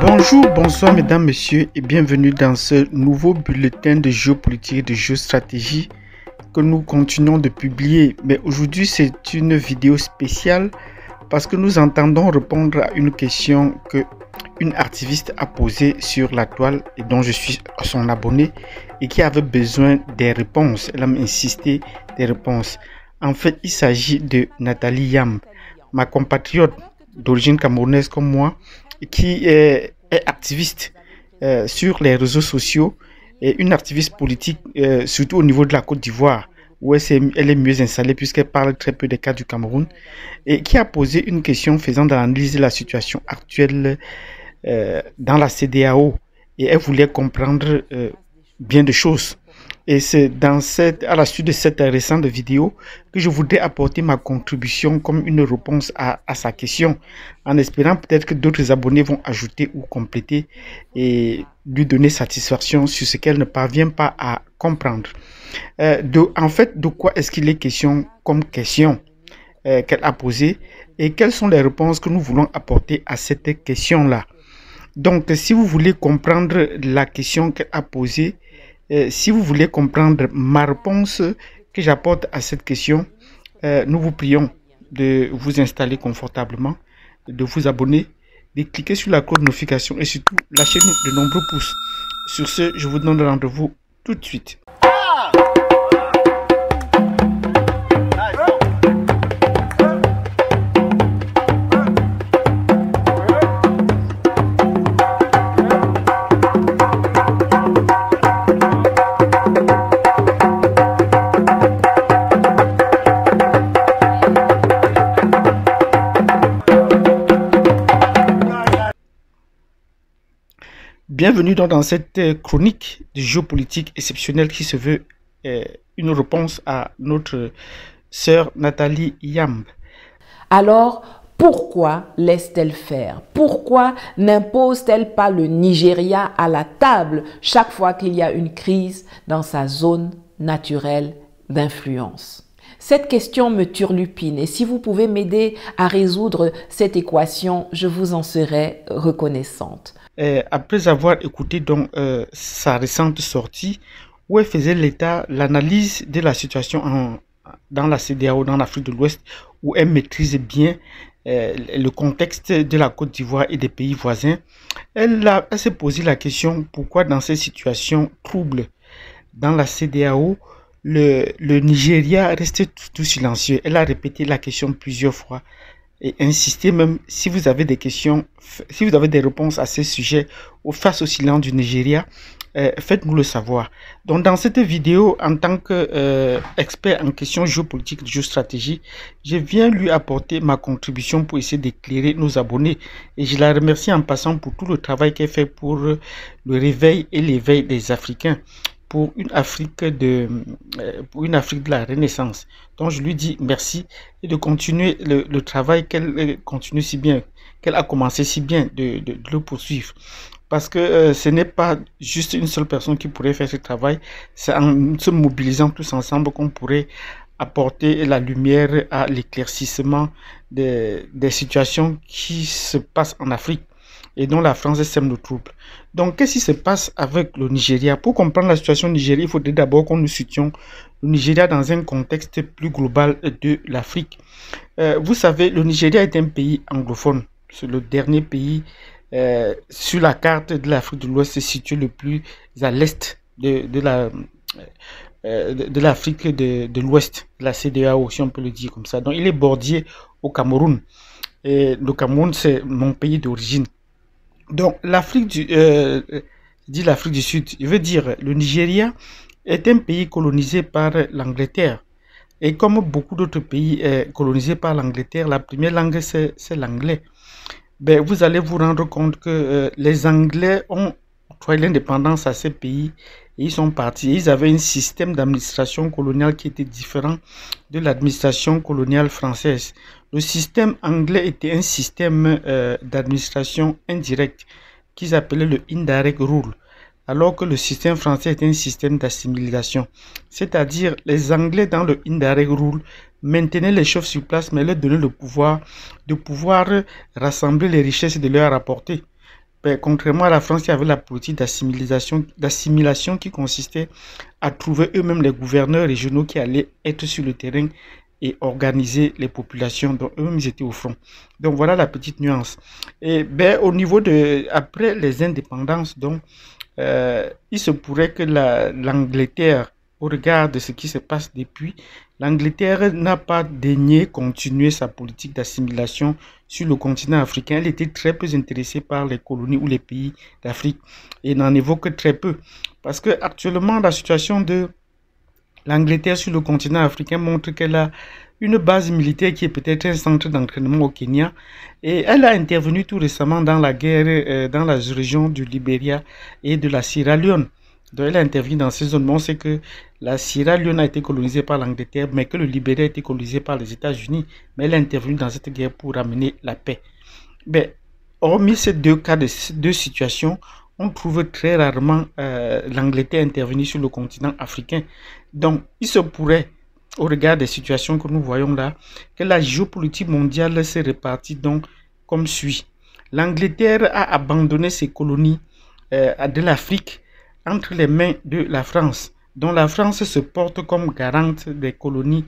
Bonjour, bonsoir mesdames, messieurs et bienvenue dans ce nouveau bulletin de géopolitique et de géostratégie que nous continuons de publier. Mais aujourd'hui c'est une vidéo spéciale parce que nous entendons répondre à une question que une activiste a posée sur la toile et dont je suis son abonné et qui avait besoin des réponses. Elle a insisté des réponses. En fait, il s'agit de Nathalie Yamb, ma compatriote d'origine camerounaise comme moi, qui est activiste sur les réseaux sociaux et une activiste politique, surtout au niveau de la Côte d'Ivoire, où elle est mieux installée puisqu'elle parle très peu des cas du Cameroun, et qui a posé une question faisant de l'analyse de la situation actuelle dans la CEDEAO. Et elle voulait comprendre bien de choses. Et c'est à la suite de cette récente vidéo que je voudrais apporter ma contribution comme une réponse à sa question, en espérant peut-être que d'autres abonnés vont ajouter ou compléter et lui donner satisfaction sur ce qu'elle ne parvient pas à comprendre. En fait, de quoi est-ce qu'il est question comme question qu'elle a posée et quelles sont les réponses que nous voulons apporter à cette question-là. Donc, si vous voulez comprendre la question qu'elle a posée, si vous voulez comprendre ma réponse que j'apporte à cette question, nous vous prions de vous installer confortablement, de vous abonner, de cliquer sur la cloche de notification et surtout lâchez-nous de nombreux pouces. Sur ce, je vous donne rendez-vous tout de suite. Bienvenue dans cette chronique de géopolitique exceptionnelle qui se veut une réponse à notre sœur Nathalie Yamb. Alors, pourquoi laisse-t-elle faire? Pourquoi n'impose-t-elle pas le Nigeria à la table chaque fois qu'il y a une crise dans sa zone naturelle d'influence? Cette question me turlupine et si vous pouvez m'aider à résoudre cette équation, je vous en serai reconnaissante. Après avoir écouté donc sa récente sortie où elle faisait l'analyse de la situation dans la CEDEAO, dans l'Afrique de l'Ouest, où elle maîtrise bien le contexte de la Côte d'Ivoire et des pays voisins, elle s'est posé la question pourquoi dans ces situations troubles dans la CEDEAO, le Nigeria restait tout silencieux. Elle a répété la question plusieurs fois et insisté même si vous avez des questions, si vous avez des réponses à ces sujets ou face au silence du Nigeria, faites-nous le savoir. Donc dans cette vidéo, en tant qu'expert en questions géopolitiques, de géostratégie, je viens lui apporter ma contribution pour essayer d'éclairer nos abonnés. Et je la remercie en passant pour tout le travail qu'elle fait pour le réveil et l'éveil des Africains, pour une Afrique de la Renaissance. Donc je lui dis merci et de continuer le travail qu'elle continue si bien, qu'elle a commencé si bien, de le poursuivre. Parce que ce n'est pas juste une seule personne qui pourrait faire ce travail, c'est en se mobilisant tous ensemble qu'on pourrait apporter la lumière à l'éclaircissement des situations qui se passent en Afrique et dont la France sème le trouble. Donc, qu'est-ce qui se passe avec le Nigeria? Pour comprendre la situation du Nigeria, il faudrait d'abord que nous situions le Nigeria dans un contexte plus global de l'Afrique. Vous savez, le Nigeria est un pays anglophone. C'est le dernier pays sur la carte de l'Afrique de l'Ouest situé le plus à l'est de l'Afrique de l'Ouest, de la CEDEAO, si on peut le dire comme ça. Donc, il est bordé au Cameroun. Et le Cameroun, c'est mon pays d'origine. Donc, l'Afrique du Sud, je veux dire, le Nigeria est un pays colonisé par l'Angleterre. Et comme beaucoup d'autres pays colonisés par l'Angleterre, la première langue, c'est l'anglais. Ben, vous allez vous rendre compte que les Anglais ont octroyé l'indépendance à ces pays et ils sont partis. Ils avaient un système d'administration coloniale qui était différent de l'administration coloniale française. Le système anglais était un système d'administration indirecte qu'ils appelaient le indirect rule, alors que le système français était un système d'assimilation. C'est-à-dire, les Anglais dans le indirect rule maintenaient les chefs sur place, mais leur donnaient le pouvoir de pouvoir rassembler les richesses et de leur rapporter. ben, contrairement à la France, il y avait la politique d'assimilation qui consistait à trouver eux-mêmes les gouverneurs régionaux qui allaient être sur le terrain et organiser les populations. Donc eux-mêmes, ils étaient au front. Donc voilà la petite nuance. Et ben, au niveau de, après les indépendances, donc, il se pourrait que l'Angleterre, au regard de ce qui se passe depuis, l'Angleterre n'a pas daigné continuer sa politique d'assimilation sur le continent africain. Elle était très peu intéressée par les colonies ou les pays d'Afrique et n'en évoque très peu. Parce que actuellement, la situation de l'Angleterre sur le continent africain montre qu'elle a une base militaire qui est peut-être un centre d'entraînement au Kenya. Et elle a intervenu tout récemment dans la guerre dans la région du Libéria et de la Sierra Leone. Donc elle a intervenu dans ces zones. On sait que la Sierra Leone a été colonisée par l'Angleterre, mais que le Libéria a été colonisé par les États-Unis. Mais elle a intervenu dans cette guerre pour amener la paix. Mais hormis ces deux cas de ces deux situations, on trouve très rarement l'Angleterre intervenir sur le continent africain. Donc, il se pourrait, au regard des situations que nous voyons là, que la géopolitique mondiale s'est répartie donc comme suit. L'Angleterre a abandonné ses colonies de l'Afrique entre les mains de la France, dont la France se porte comme garante des colonies,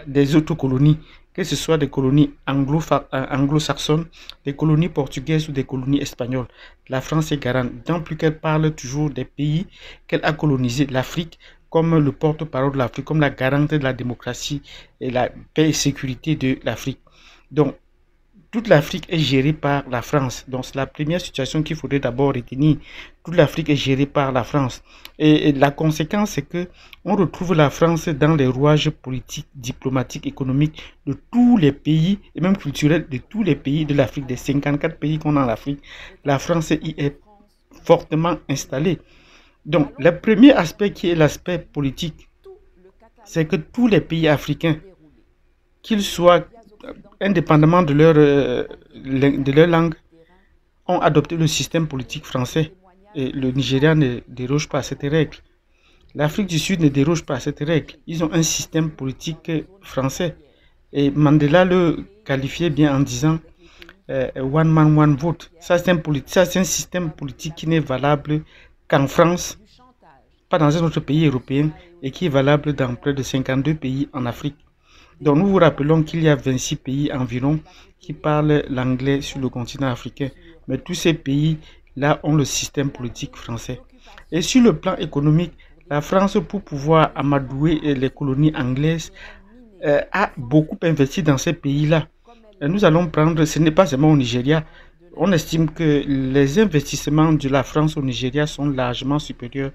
des autres colonies, que ce soit des colonies anglo-saxonnes, des colonies portugaises ou des colonies espagnoles. La France est garante, tant plus qu'elle parle toujours des pays qu'elle a colonisés, l'Afrique, comme le porte-parole de l'Afrique, comme la garante de la démocratie et la paix et sécurité de l'Afrique. Donc, toute l'Afrique est gérée par la France. Donc, c'est la première situation qu'il faudrait d'abord retenir. Toute l'Afrique est gérée par la France. Et la conséquence, c'est que on retrouve la France dans les rouages politiques, diplomatiques, économiques de tous les pays, et même culturels de tous les pays de l'Afrique, des 54 pays qu'on a en Afrique. La France y est fortement installée. Donc, le premier aspect qui est l'aspect politique, c'est que tous les pays africains, qu'ils soient indépendamment de leur langue, ont adopté le système politique français. Et le Nigeria ne déroge pas à cette règle. L'Afrique du Sud ne déroge pas à cette règle. Ils ont un système politique français. Et Mandela le qualifiait bien en disant One man, one vote. Ça, c'est un système politique qui n'est valable qu'en France, pas dans un autre pays européen, et qui est valable dans près de 52 pays en Afrique. Donc nous vous rappelons qu'il y a 26 pays environ qui parlent l'anglais sur le continent africain. Mais tous ces pays-là ont le système politique français. Et sur le plan économique, la France, pour pouvoir amadouer les colonies anglaises, a beaucoup investi dans ces pays-là. Nous allons prendre, ce n'est pas seulement au Nigeria, on estime que les investissements de la France au Nigeria sont largement supérieurs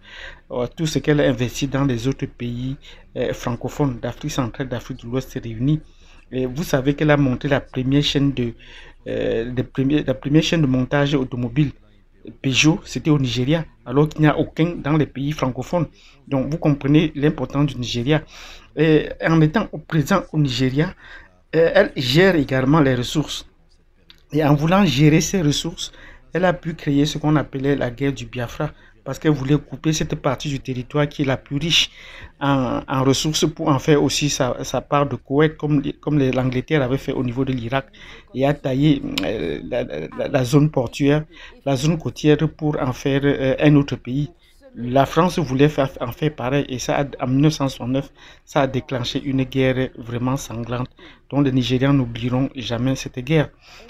à tout ce qu'elle a investi dans les autres pays francophones d'Afrique centrale, d'Afrique de l'Ouest réunis. Et vous savez qu'elle a monté la première chaîne de montage automobile. Peugeot, c'était au Nigeria, alors qu'il n'y a aucun dans les pays francophones. Donc vous comprenez l'importance du Nigeria. Et en étant présent au Nigeria, elle gère également les ressources. Et en voulant gérer ces ressources, elle a pu créer ce qu'on appelait la guerre du Biafra, parce qu'elle voulait couper cette partie du territoire qui est la plus riche en ressources pour en faire aussi sa part de Koweït, comme l'Angleterre avait fait au niveau de l'Irak, et a taillé la zone portuaire, la zone côtière pour en faire un autre pays. La France voulait en faire pareil, et ça, en 1969, ça a déclenché une guerre vraiment sanglante dont les Nigérians n'oublieront jamais cette guerre.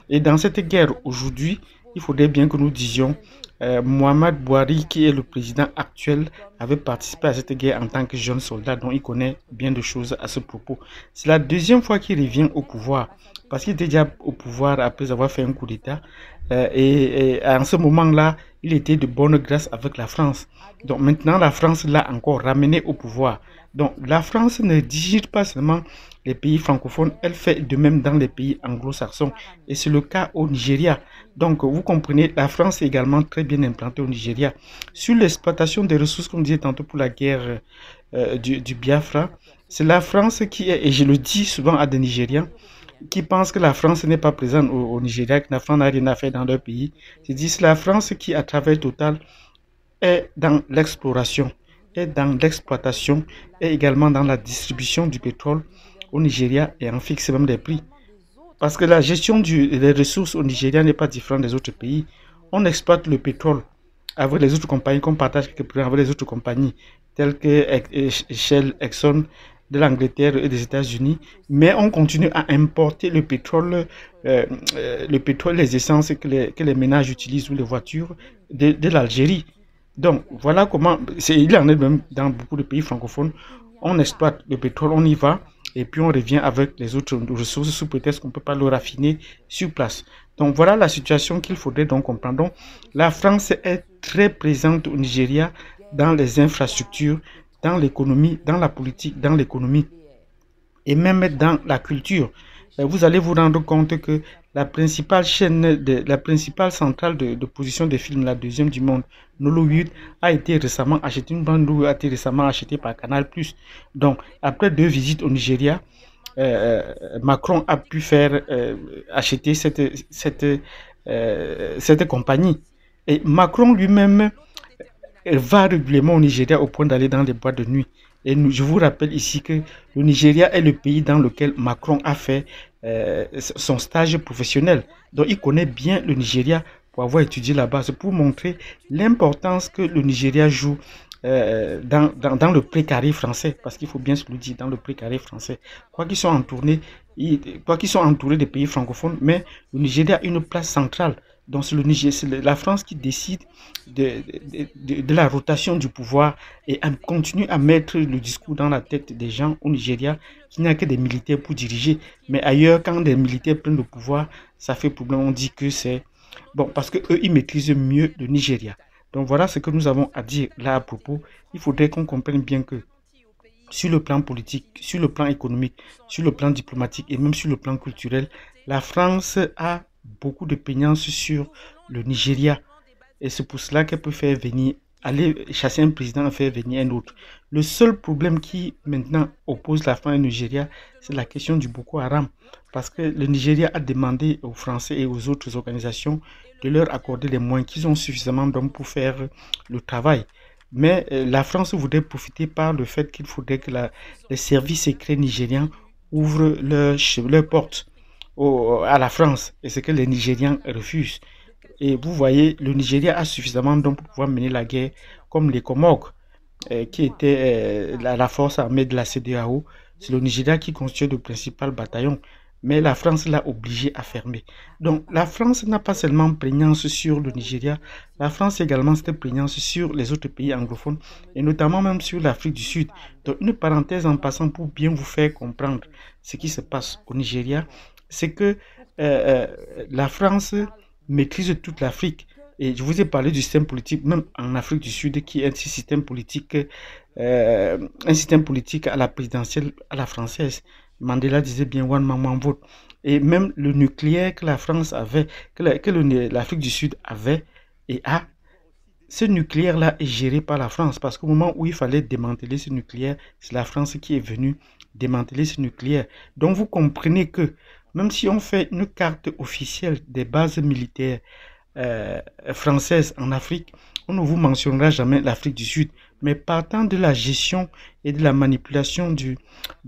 Et dans cette guerre, aujourd'hui, il faudrait bien que nous disions Mohamed Bouhari, qui est le président actuel, avait participé à cette guerre en tant que jeune soldat, dont il connaît bien de choses à ce propos. C'est la deuxième fois qu'il revient au pouvoir, parce qu'il était déjà au pouvoir après avoir fait un coup d'État. Et en ce moment-là, il était de bonne grâce avec la France. Donc maintenant, la France l'a encore ramené au pouvoir. Donc la France ne dirige pas seulement les pays francophones, elle fait de même dans les pays anglo-saxons. Et c'est le cas au Nigeria. Donc vous comprenez, la France est également très bien implantée au Nigeria. Sur l'exploitation des ressources, comme je disais tantôt pour la guerre du Biafra, c'est la France qui est, et je le dis souvent à des Nigérians, qui pensent que la France n'est pas présente au Nigeria, que la France n'a rien à faire dans leur pays. Je dis c'est la France qui, à travers Total, est dans l'exploration, est dans l'exploitation, et également dans la distribution du pétrole au Nigeria et en fixe même des prix. Parce que la gestion des ressources au Nigeria n'est pas différente des autres pays. on exploite le pétrole avec les autres compagnies, qu'on partage quelques problèmes avec les autres compagnies, telles que Shell, Exxon, de l'Angleterre et des États-Unis, mais on continue à importer le pétrole, les essences que les ménages utilisent ou les voitures de l'Algérie. Donc, voilà comment, il en est même dans beaucoup de pays francophones, on exploite le pétrole, on y va, et puis on revient avec les autres ressources sous prétexte qu'on ne peut pas le raffiner sur place. Donc, voilà la situation qu'il faudrait donc comprendre. Donc, la France est très présente au Nigeria dans les infrastructures, dans l'économie, dans la politique, dans l'économie et même dans la culture. Vous allez vous rendre compte que la principale la principale centrale de position des films, la deuxième du monde, Nollywood, a été récemment achetée, une bande a été récemment achetée par Canal+. Donc, après 2 visites au Nigeria, Macron a pu faire acheter cette compagnie. Et Macron lui-même va régulièrement au Nigeria au point d'aller dans les boîtes de nuit. Et je vous rappelle ici que le Nigeria est le pays dans lequel Macron a fait son stage professionnel. Donc il connaît bien le Nigeria pour avoir étudié là-bas. C'est pour montrer l'importance que le Nigeria joue dans le précaré français. Parce qu'il faut bien se le dire, dans le précaré français. Quoi qu'ils soient entourés des pays francophones, mais le Nigeria a une place centrale. Donc c'est la France qui décide de la rotation du pouvoir et continue à mettre le discours dans la tête des gens au Nigeria qu'il n'y a que des militaires pour diriger. Mais ailleurs, quand des militaires prennent le pouvoir, ça fait problème. On dit que c'est bon parce qu'eux, ils maîtrisent mieux le Nigeria. Donc voilà ce que nous avons à dire là à propos. Il faudrait qu'on comprenne bien que sur le plan politique, sur le plan économique, sur le plan diplomatique et même sur le plan culturel, la France a beaucoup de peignance sur le Nigeria. Et c'est pour cela qu'elle peut faire venir, aller chasser un président et faire venir un autre. Le seul problème qui maintenant oppose la France et le Nigeria, c'est la question du Boko Haram. Parce que le Nigeria a demandé aux Français et aux autres organisations de leur accorder les moyens qu'ils ont suffisamment d'hommes pour faire le travail. Mais la France voudrait profiter par le fait qu'il faudrait que les services secrets nigériens ouvrent leurs portes à la France. Et c'est que les Nigériens refusent. Et vous voyez, le Nigeria a suffisamment d'hommes pour pouvoir mener la guerre, comme les Comores, qui étaient la force armée de la CEDEAO. C'est le Nigeria qui constitue le principal bataillon. Mais la France l'a obligé à fermer. Donc la France n'a pas seulement prégnance sur le Nigeria, la France également cette prégnance sur les autres pays anglophones et notamment même sur l'Afrique du Sud. Donc une parenthèse en passant pour bien vous faire comprendre ce qui se passe au Nigeria, c'est que la France maîtrise toute l'Afrique. Et je vous ai parlé du système politique, même en Afrique du Sud, qui est un système politique à la présidentielle, à la française. Mandela disait bien One Man One Vote. Et même le nucléaire que la France avait, que l'Afrique du Sud avait et a, ce nucléaire-là est géré par la France. Parce qu'au moment où il fallait démanteler ce nucléaire, c'est la France qui est venue démanteler ce nucléaire. Donc vous comprenez que même si on fait une carte officielle des bases militaires françaises en Afrique, on ne vous mentionnera jamais l'Afrique du Sud. Mais partant de la gestion et de la manipulation de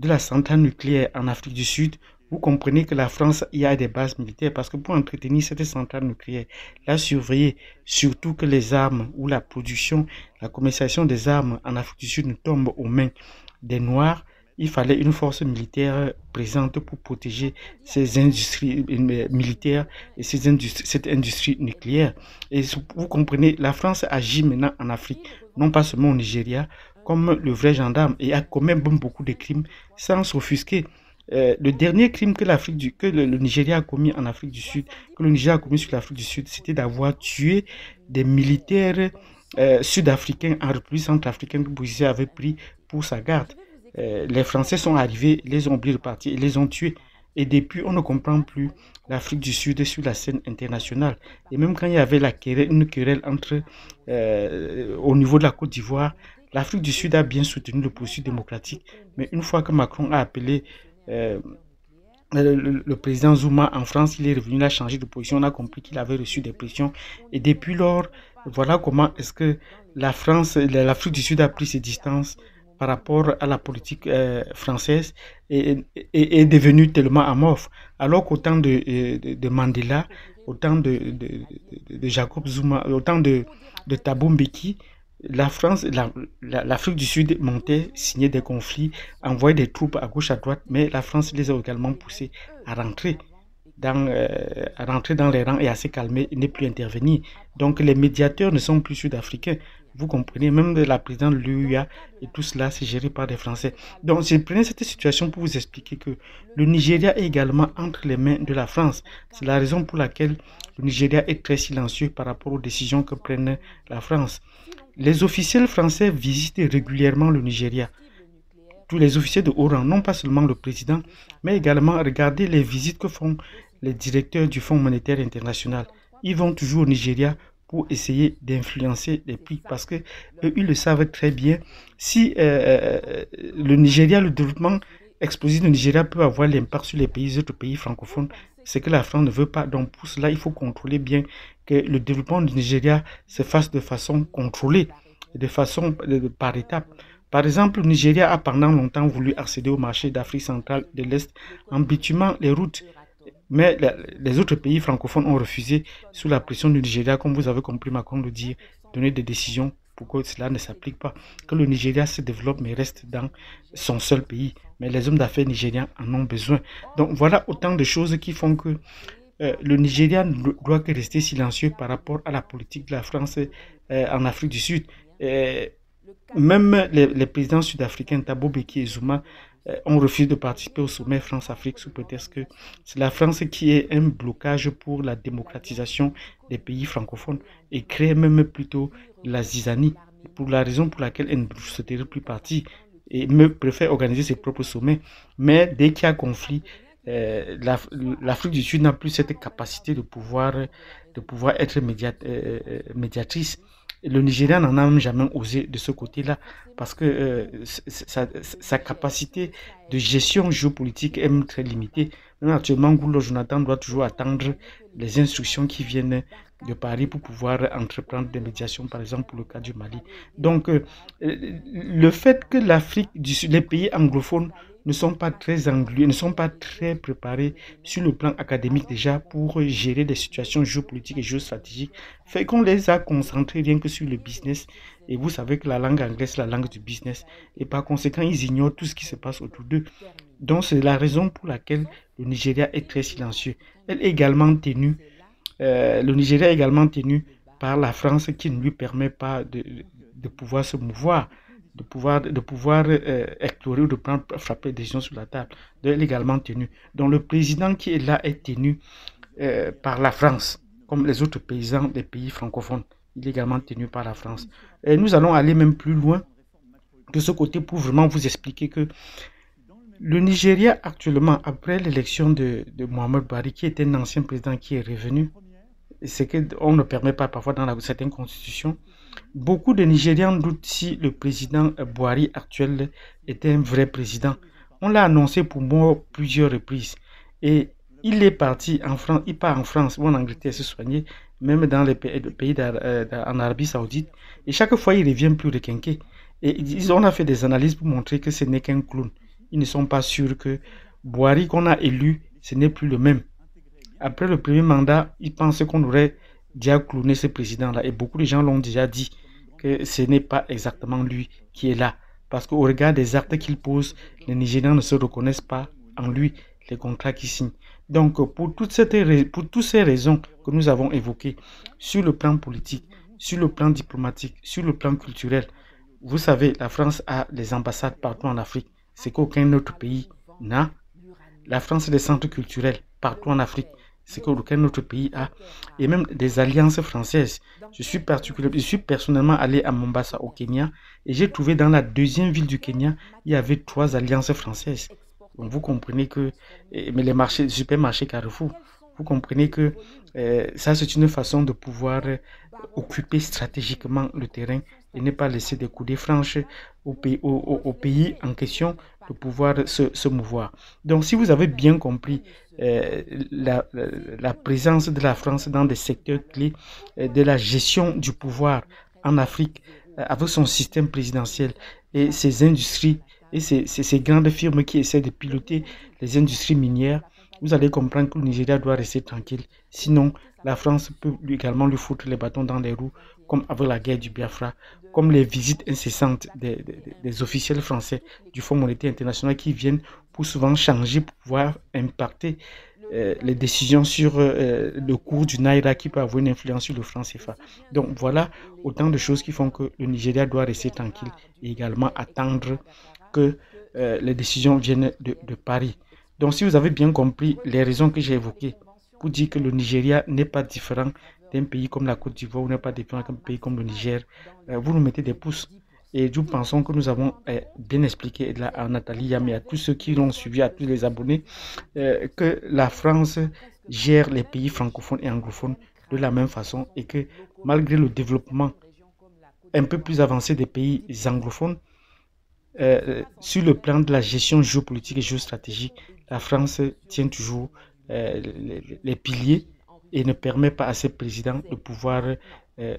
la centrale nucléaire en Afrique du Sud, vous comprenez que la France y a des bases militaires parce que pour entretenir cette centrale nucléaire, la surveiller, surtout que les armes ou la production, la commercialisation des armes en Afrique du Sud ne tombe aux mains des Noirs, il fallait une force militaire présente pour protéger ces industries militaires et cette industrie nucléaire. Et vous comprenez, la France agit maintenant en Afrique, non pas seulement au Nigeria, comme le vrai gendarme et a commis beaucoup de crimes sans s'offusquer. Le dernier crime que le Nigeria a commis en Afrique du Sud, que le Nigeria a commis sur l'Afrique du Sud, c'était d'avoir tué des militaires sud-africains en République centrafricaine que Bouzizi avait pris pour sa garde. Les Français sont arrivés, les ont oubliés de partir et les ont tués. Et depuis, on ne comprend plus l'Afrique du Sud sur la scène internationale. Et même quand il y avait une querelle au niveau de la Côte d'Ivoire, l'Afrique du Sud a bien soutenu le processus démocratique. Mais une fois que Macron a appelé le président Zuma en France, il est revenu, il a changé de position, on a compris qu'il avait reçu des pressions. Et depuis lors, voilà comment est-ce que l'Afrique du Sud a pris ses distances par rapport à la politique française est devenue tellement amorphe. Alors qu'au temps de Mandela, au temps de Jacob Zuma, au temps de Thabo Mbeki, l'Afrique du Sud montait, signait des conflits, envoyait des troupes à gauche, à droite, mais la France les a également poussés à rentrer dans les rangs et à se calmer et ne plus intervenir. Donc les médiateurs ne sont plus sud-africains. Vous comprenez, même de la présidente de l'UA et tout cela, c'est géré par des Français. Donc, je prenais cette situation pour vous expliquer que le Nigeria est également entre les mains de la France. C'est la raison pour laquelle le Nigeria est très silencieux par rapport aux décisions que prenne la France. Les officiels français visitent régulièrement le Nigeria. Tous les officiers de haut rang, non pas seulement le président, mais également regarder les visites que font les directeurs du Fonds monétaire international. Ils vont toujours au Nigeria pour essayer d'influencer les prix parce que ils le savent très bien. Si le Nigeria, le développement explosif du Nigeria peut avoir l'impact sur les autres pays francophones, c'est que la France ne veut pas. Donc pour cela, il faut contrôler bien que le développement du Nigeria se fasse de façon contrôlée, de façon par étapes. Par exemple, le Nigeria a pendant longtemps voulu accéder au marché d'Afrique centrale de l'Est en bitumant les routes. Mais les autres pays francophones ont refusé, sous la pression du Nigeria, comme vous avez compris Macron le dire, donner des décisions pour que cela ne s'applique pas. Que le Nigeria se développe mais reste dans son seul pays. Mais les hommes d'affaires nigériens en ont besoin. Donc voilà autant de choses qui font que le Nigeria ne doit que rester silencieux par rapport à la politique de la France en Afrique du Sud. Même les présidents sud-africains, Thabo Mbeki et Zuma, ont refusé de participer au sommet France-Afrique sous prétexte que c'est la France qui est un blocage pour la démocratisation des pays francophones et crée même plutôt la zizanie, pour la raison pour laquelle elle ne souhaiterait plus partir et me préfère organiser ses propres sommets. Mais dès qu'il y a conflit, l'Afrique du Sud n'a plus cette capacité de pouvoir être médiatrice. Le Nigeria n'en a même jamais osé de ce côté-là parce que sa capacité de gestion géopolitique est même très limitée. Même actuellement, Goodluck Jonathan doit toujours attendre les instructions qui viennent de Paris pour pouvoir entreprendre des médiations, par exemple pour le cas du Mali. Donc, le fait que l'Afrique du Sud, les pays anglophones ne sont pas très englués, ne sont pas très préparés sur le plan académique déjà pour gérer des situations géopolitiques et géostratégiques, fait qu'on les a concentrés rien que sur le business. Et vous savez que la langue anglaise, c'est la langue du business. Et par conséquent, ils ignorent tout ce qui se passe autour d'eux. Donc, c'est la raison pour laquelle le Nigeria est très silencieux. Le Nigeria est également tenu par la France qui ne lui permet pas de pouvoir se mouvoir, de pouvoir explorer ou de frapper des gens sur la table. Donc, elle est également tenue. Donc, le président qui est là est tenu par la France, comme les autres paysans des pays francophones. Il est également tenu par la France. Et nous allons aller même plus loin de ce côté pour vraiment vous expliquer que le Nigeria actuellement, après l'élection de Mohamed Buhari, qui est un ancien président qui est revenu, c'est qu'on ne permet pas parfois dans certaines constitutions, beaucoup de Nigérians doutent si le président Buhari actuel était un vrai président. On l'a annoncé pour moi plusieurs reprises. Et il est parti en France, il part en France ou en Angleterre se soigner, même dans les pays en Arabie Saoudite. Et chaque fois, il revient plus requinqué. Et on a fait des analyses pour montrer que ce n'est qu'un clown. Ils ne sont pas sûrs que Buhari qu'on a élu, ce n'est plus le même. Après le premier mandat, ils pensaient qu'on aurait déjà clowné ce président-là. Et beaucoup de gens l'ont déjà dit que ce n'est pas exactement lui qui est là. Parce qu'au regard des actes qu'il pose, les Nigérians ne se reconnaissent pas en lui, les contrats qu'il signe. Donc, pour toutes ces raisons que nous avons évoquées, sur le plan politique, sur le plan diplomatique, sur le plan culturel, vous savez, la France a des ambassades partout en Afrique. C'est qu'aucun autre pays n'a. La France a des centres culturels partout en Afrique. C'est qu'aucun autre pays a. Et même des alliances françaises. Je suis personnellement allé à Mombasa au Kenya et j'ai trouvé dans la deuxième ville du Kenya, il y avait 3 alliances françaises. Donc vous comprenez que, mais les supermarchés Carrefour, vous comprenez que ça c'est une façon de pouvoir occuper stratégiquement le terrain et ne pas laisser des coudées franches au pays en question de pouvoir se mouvoir. Donc si vous avez bien compris la présence de la France dans des secteurs clés de la gestion du pouvoir en Afrique avec son système présidentiel et ses industries et ces grandes firmes qui essaient de piloter les industries minières, vous allez comprendre que le Nigeria doit rester tranquille. Sinon, la France peut également lui foutre les bâtons dans les roues, comme avec la guerre du Biafra, comme les visites incessantes des officiels français du Fonds monétaire international qui viennent pour souvent changer, pour pouvoir impacter les décisions sur le cours du Naira qui peut avoir une influence sur le franc CFA. Donc voilà autant de choses qui font que le Nigeria doit rester tranquille et également attendre que les décisions viennent de Paris. Donc si vous avez bien compris les raisons que j'ai évoquées pour dire que le Nigeria n'est pas différent d'un pays comme la Côte d'Ivoire ou n'est pas différent d'un pays comme le Niger, vous nous mettez des pouces. Et nous pensons que nous avons bien expliqué à Nathalie Yam et à tous ceux qui l'ont suivi, à tous les abonnés, que la France gère les pays francophones et anglophones de la même façon et que malgré le développement un peu plus avancé des pays anglophones, sur le plan de la gestion géopolitique et géostratégique, la France tient toujours les piliers et ne permet pas à ses présidents de pouvoir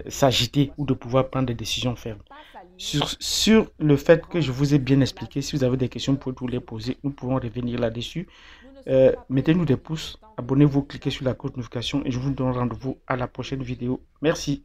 s'agiter ou de pouvoir prendre des décisions fermes. Sur le fait que je vous ai bien expliqué, si vous avez des questions, vous pouvez tous les poser. Nous pouvons revenir là-dessus. Mettez-nous des pouces, abonnez-vous, cliquez sur la cloche de notification et je vous donne rendez-vous à la prochaine vidéo. Merci.